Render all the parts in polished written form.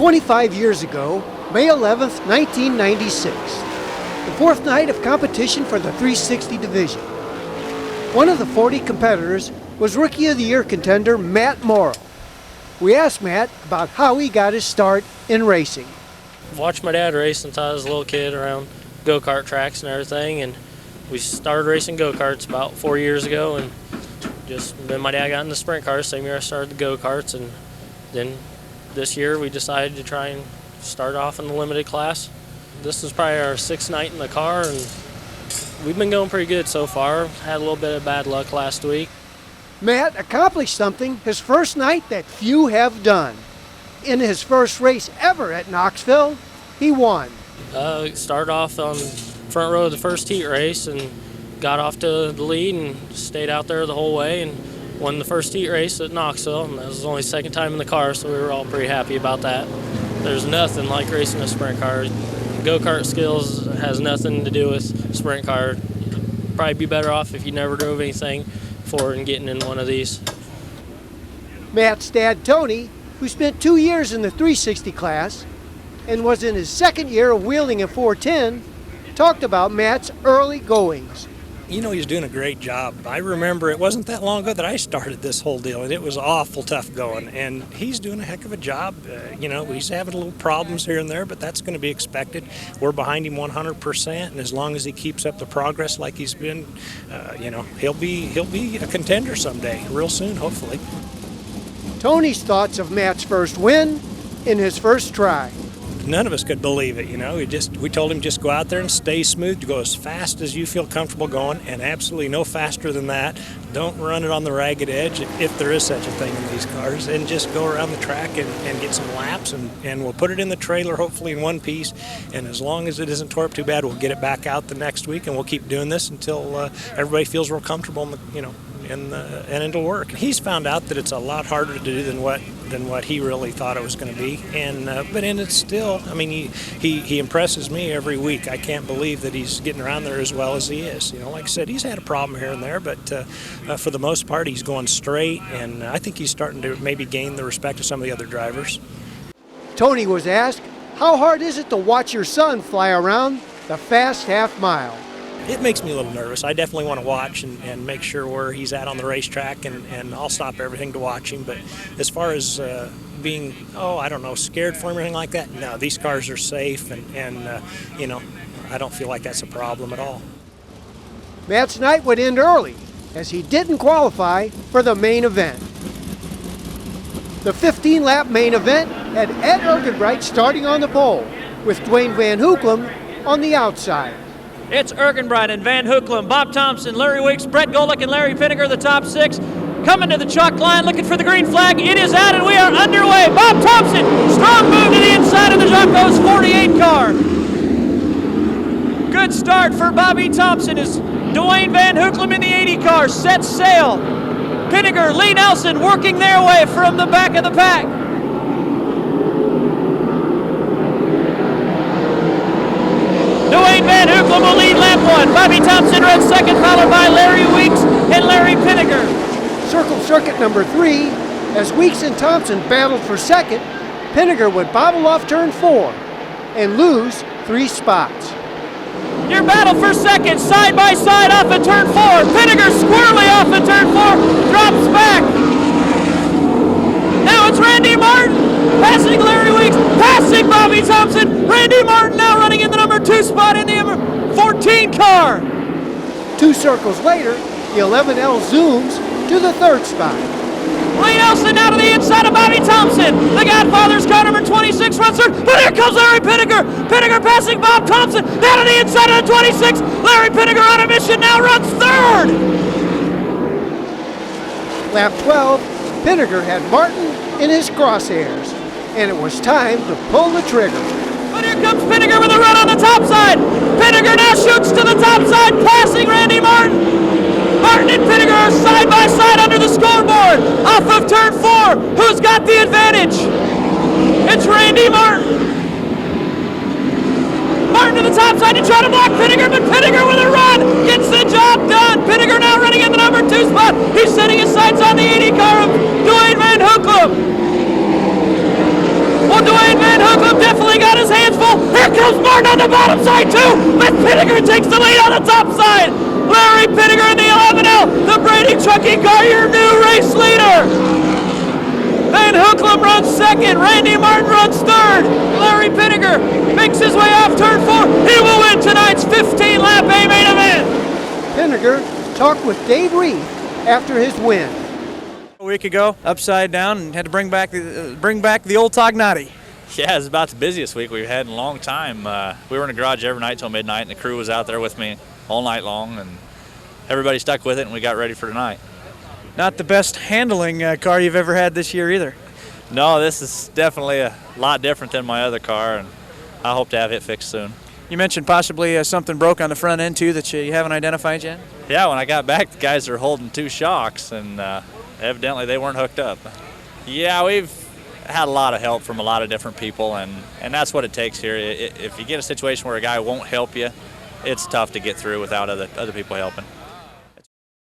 25 years ago, May 11th, 1996, the fourth night of competition for the 360 division. One of the 40 competitors was Rookie of the Year contender Matt Moro. We asked Matt about how he got his start in racing. I've watched my dad race since I was a little kid around go-kart tracks and everything, and we started racing go-karts about 4 years ago, and then my dad got in the sprint cars. Same year I started the go-karts, and then this year we decided to try and start off in the limited class. This is probably our sixth night in the car, and we've been going pretty good so far. Had a little bit of bad luck last week. Matt accomplished something his first night that few have done. In his first race ever at Knoxville, he won. Started off on front row of the first heat race and got off to the lead and stayed out there the whole way and won the first heat race at Knoxville. And that was only the second time in the car, so we were all pretty happy about that. There's nothing like racing a sprint car. Go-kart skills has nothing to do with sprint car. You'd probably be better off if you never drove anything before and getting in one of these. Matt's dad, Tony, who spent 2 years in the 360 class and was in his second year of wheeling a 410, talked about Matt's early goings. You know, he's doing a great job. I remember it wasn't that long ago that I started this whole deal, and it was awful tough going, and he's doing a heck of a job. He's having a little problems here and there, but that's going to be expected. We're behind him 100%, and as long as he keeps up the progress like he's been, he'll be a contender someday, real soon, hopefully. Tony's thoughts of Matt's first win in his first try. None of us could believe it, We told him just go out there and stay smooth, go as fast as you feel comfortable going, and absolutely no faster than that. Don't run it on the ragged edge, if there is such a thing in these cars, and just go around the track and get some laps, and we'll put it in the trailer, hopefully in one piece, and as long as it isn't tore up too bad, we'll get it back out the next week, and we'll keep doing this until everybody feels real comfortable and it'll work. He's found out that it's a lot harder to do than what he really thought it was going to be, but it's still. I mean, he impresses me every week. I can't believe that he's getting around there as well as he is. Like I said, he's had a problem here and there, but for the most part, he's going straight, and I think he's starting to maybe gain the respect of some of the other drivers. Tony was asked, how hard is it to watch your son fly around the fast half mile? It makes me a little nervous. I definitely want to watch and make sure where he's at on the racetrack, and I'll stop everything to watch him. But as far as being, scared for him or anything like that, no, these cars are safe, and I don't feel like that's a problem at all. Matt's night would end early, as he didn't qualify for the main event. The 15-lap main event had Ed Ergenbright starting on the pole, with Dwayne Van Hooklam on the outside. It's Ergenbright and Van Hooklam, Bob Thompson, Larry Weeks, Brett Golick, and Larry Pinegar, the top six. Coming to the chalk line, looking for the green flag. It is out, and we are underway. Bob Thompson, strong move to the inside of the Jocko's 48 car. Good start for Bobby Thompson as Dwayne Van Hooklam in the 80 car sets sail. Pinegar, Lee Nelson working their way from the back of the pack. Dwayne Van Hooklam will lead lap one. Bobby Thompson runs second, followed by Larry Weeks and Larry Pinegar. Circle circuit number 3, as Weeks and Thompson battled for second, Pinegar would bobble off turn 4 and lose 3 spots. Your battle for second, side by side off of turn 4. Pinegar squarely off of turn 4, drops back. Now it's Randy Martin, passing Larry Weeks, passing Bobby Thompson. Randy Martin now running in the number 2 spot in the number 14 car. 2 circles later, the 11L zooms to the 3rd spot. Lee Nelson now to the inside of Bobby Thompson. The Godfather's car number 26 runs third, but here comes Larry Pinegar. Pinegar passing Bob Thompson down to the inside of the 26. Larry Pinegar on a mission now runs 3rd. Lap 12, Pinegar had Martin in his crosshairs, and it was time to pull the trigger. But here comes Pinegar with a run on the top side. Pinegar now shoots to the top side, passing Randy Martin. Martin and Pinegar are side by side under the scoreboard. Off of turn 4, who's got the advantage? It's Randy Martin. Martin to the top side to try to block Pinegar, but Pinegar with a run gets the job done. Pinegar now running in the number 2 spot. He's setting his sights on the 80 car of Dwayne Van Hooklam. Well, Dwayne Van Hooklam definitely got his hands full. Here comes Martin on the bottom side too, but Pinegar takes the lead on the top side. Larry Pinegar in the 11L, the Brady Trucking car, your new race leader. Van Hooklam runs second, Randy Martin runs third. Larry Pinegar makes his way off turn 4. He will win tonight's 15-lap A main event. Pinegar talked with Dave Reed after his win. A week ago, upside down, and had to bring back the old Tognati. Yeah, it's about the busiest week we've had in a long time. We were in the garage every night till midnight, and the crew was out there with me all night long, and everybody stuck with it, and we got ready for tonight. Not the best handling car you've ever had this year either. No, this is definitely a lot different than my other car, and I hope to have it fixed soon. You mentioned possibly something broke on the front end too that you haven't identified yet? Yeah, when I got back, the guys are holding 2 shocks, and evidently they weren't hooked up. Yeah, we've had a lot of help from a lot of different people, and that's what it takes here. If you get a situation where a guy won't help you, it's tough to get through without other people helping.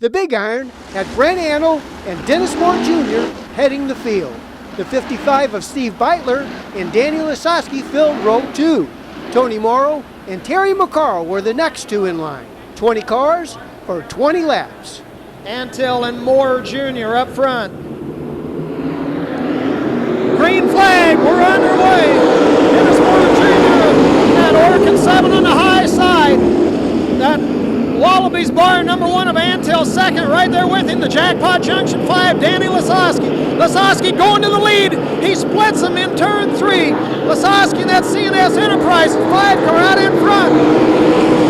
The Big Iron had Brent Annell and Dennis Moore Jr. heading the field. The 55 of Steve Beitler and Danny Lasoski filled row 2. Tony Moro and Terry McCarl were the next 2 in line. 20 cars for 20 laps. Antill and Moore Jr. up front. Green flag, we're underway. Dennis Moore Jr. at Orkin 7 on the high side. That Wallabies bar number 1 of Antill second, right there with him. The Jackpot Junction 5, Danny Lasoski. Lasoski going to the lead. He splits him in turn 3. Lasoski, that CNS Enterprises 5 car out in front.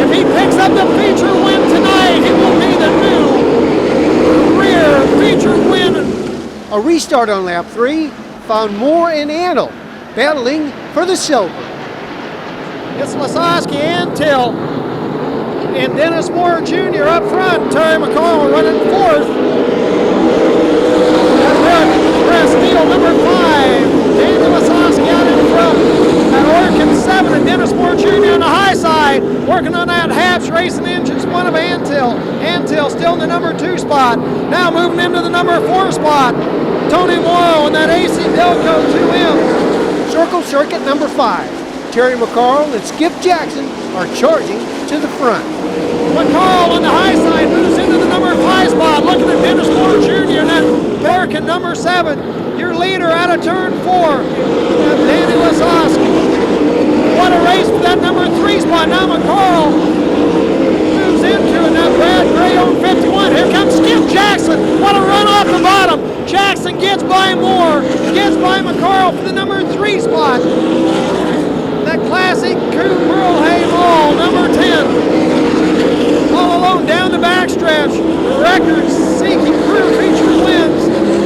If he picks up the feature win tonight, he will be the new rear feature win. A restart on lap 3 found Moore and Annell battling for the silver. It's Lasoski, Antill, and Dennis Moore Jr. up front. Terry McCall running 4th. Press Steele number 5. Danny Lasoski out in front. At Orkin 7 and Dennis Moore Jr. on the high side. Working on that Habs Racing Engines 1 of Antill. Antill still in the number 2 spot. Now moving into the number 4 spot. Tony Moro and that AC Delco 2M. Circle circuit number 5. Terry McCarl and Skip Jackson are charging to the front. McCarl on the high side moves into the number 5 spot, looking at Dennis Moore Jr. and that American number 7. Your leader out of turn 4, Danny Lasoski. What a race for that number 3 spot. Now McCarl moves into it. Now Brad Gray on 51. Here comes Skip Jackson. What a run off the bottom. Jackson gets by Moore, gets by McCarl for the number 3 spot. That classic Coupe Pearlhave Hall, number 10. All alone down the backstretch. Record-seeking crew feature wins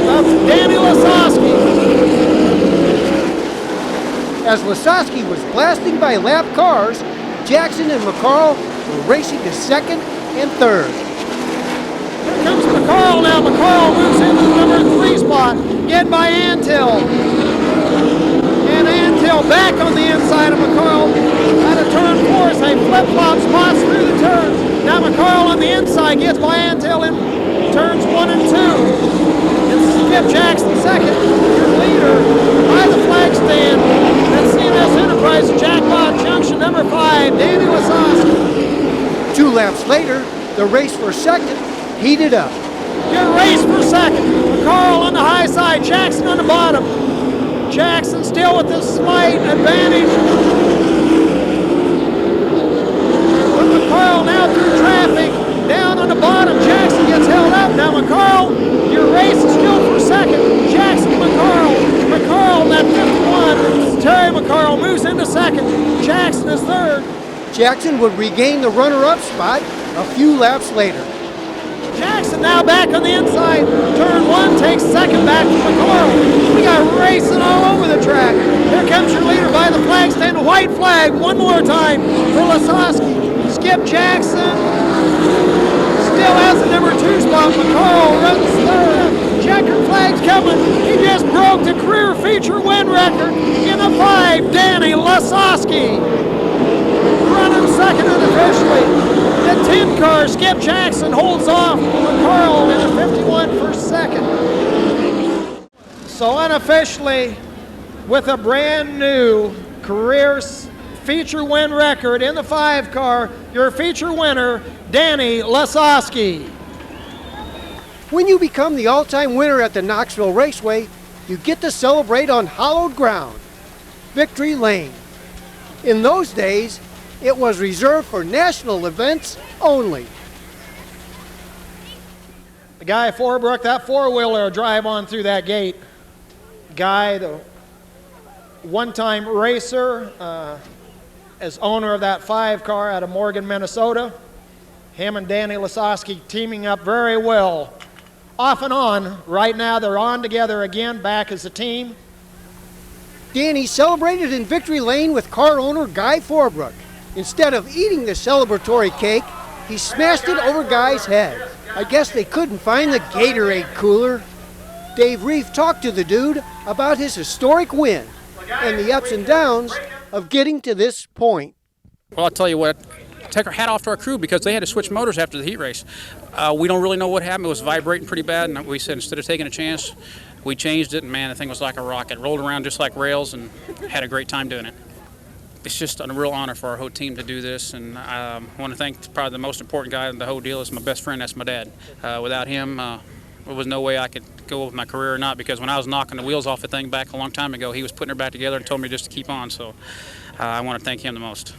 of Danny Lasoski. As Lasoski was blasting by lap cars, Jackson and McCarl were racing to 2nd and 3rd. Here comes McCarl now. McCarl moves into the number 3 spot, getting by Antill. And Antill back on the inside of McCarl out of turn 4 as they flip-flop spots through the turns. Now McCarl on the inside gets by Antill in turns 1 and 2. It's Skip Jackson second, your leader by the flag stand. That's CNS Enterprise Jackpot Junction number 5, Danny Lasoski. 2 laps later, the race for 2nd heated up. Your race for 2nd. McCarl on the high side, Jackson on the bottom. Jackson still with the slight advantage. But McCarl now through traffic, down on the bottom. Jackson gets held up. Now McCarl, your race is still for 2nd. Jackson, McCarl. McCarl, that 51. Terry McCarl moves into 2nd. Jackson is 3rd. Jackson would regain the runner-up spot a few laps later. Jackson now back on the inside. Turn 1 takes 2nd back to McCarl. We got racing all over the track. Here comes your leader by the flag stand. A white flag one more time for Lasoski. Skip Jackson still has the number 2 spot. McCarl runs 3rd. Checker flag's coming. He just broke the career feature win record in a 5. Danny Lasoski running 2nd unofficially. The 10 car, Skip Jackson holds off McCarl in a 51 for 2nd. So unofficially, with a brand new career feature win record in the 5 car, your feature winner, Danny Lasoski. When you become the all-time winner at the Knoxville Raceway, you get to celebrate on hallowed ground, Victory Lane. In those days, it was reserved for national events only. The Guy Forbrook, that four-wheeler drive on through that gate. Guy, the one-time racer, as owner of that 5 car out of Morgan, Minnesota. Him and Danny Lasoski teaming up very well. Off and on, right now they're on together again, back as a team. Danny celebrated in Victory Lane with car owner Guy Forbrook. Instead of eating the celebratory cake, he smashed it over Guy's head. I guess they couldn't find the Gatorade cooler. Dave Reef talked to the dude about his historic win and the ups and downs of getting to this point. Well, I'll tell you what, take our hat off to our crew because they had to switch motors after the heat race. We don't really know what happened. It was vibrating pretty bad, and we said instead of taking a chance, we changed it, and man, the thing was like a rocket. Rolled around just like rails and had a great time doing it. It's just a real honor for our whole team to do this, and I want to thank probably the most important guy in the whole deal is my best friend, that's my dad. Without him, there was no way I could go with my career or not, because when I was knocking the wheels off the thing back a long time ago, he was putting her back together and told me just to keep on, so I want to thank him the most.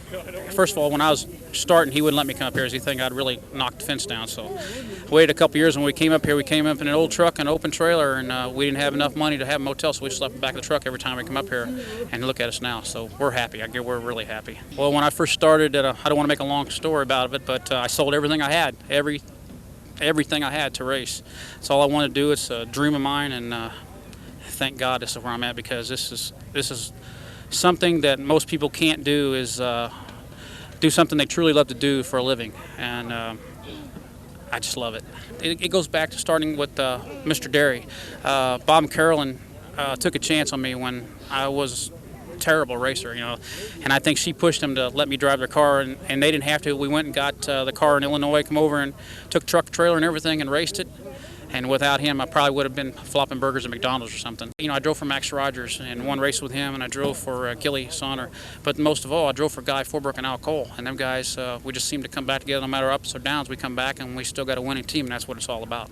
First of all, when I was starting, he wouldn't let me come up here because he think I'd really knock the fence down, so I waited a couple years. When we came up here, we came up in an old truck, an open trailer, and we didn't have enough money to have a motel, so we slept in the back of the truck every time we come up here, and look at us now, so we're happy. We're really happy. Well, when I first started, I don't want to make a long story about it, but I sold everything I had, everything I had to race. That's all I want to do. It's a dream of mine, and thank God this is where I'm at, because this is something that most people can't do, is do something they truly love to do for a living, and I just love it. It goes back to starting with Mr. Derry. Bob and Carolyn took a chance on me when I was a terrible racer, and I think she pushed them to let me drive their car, and they didn't have to. We went and got the car in Illinois, come over and took truck, trailer, and everything and raced it. And without him, I probably would have been flopping burgers at McDonald's or something. I drove for Max Rogers and won race with him, and I drove for Gilly Sonner. But most of all, I drove for Guy Forbrook and Al Cole. And them guys, we just seem to come back together no matter ups or downs. We come back and we still got a winning team, and that's what it's all about.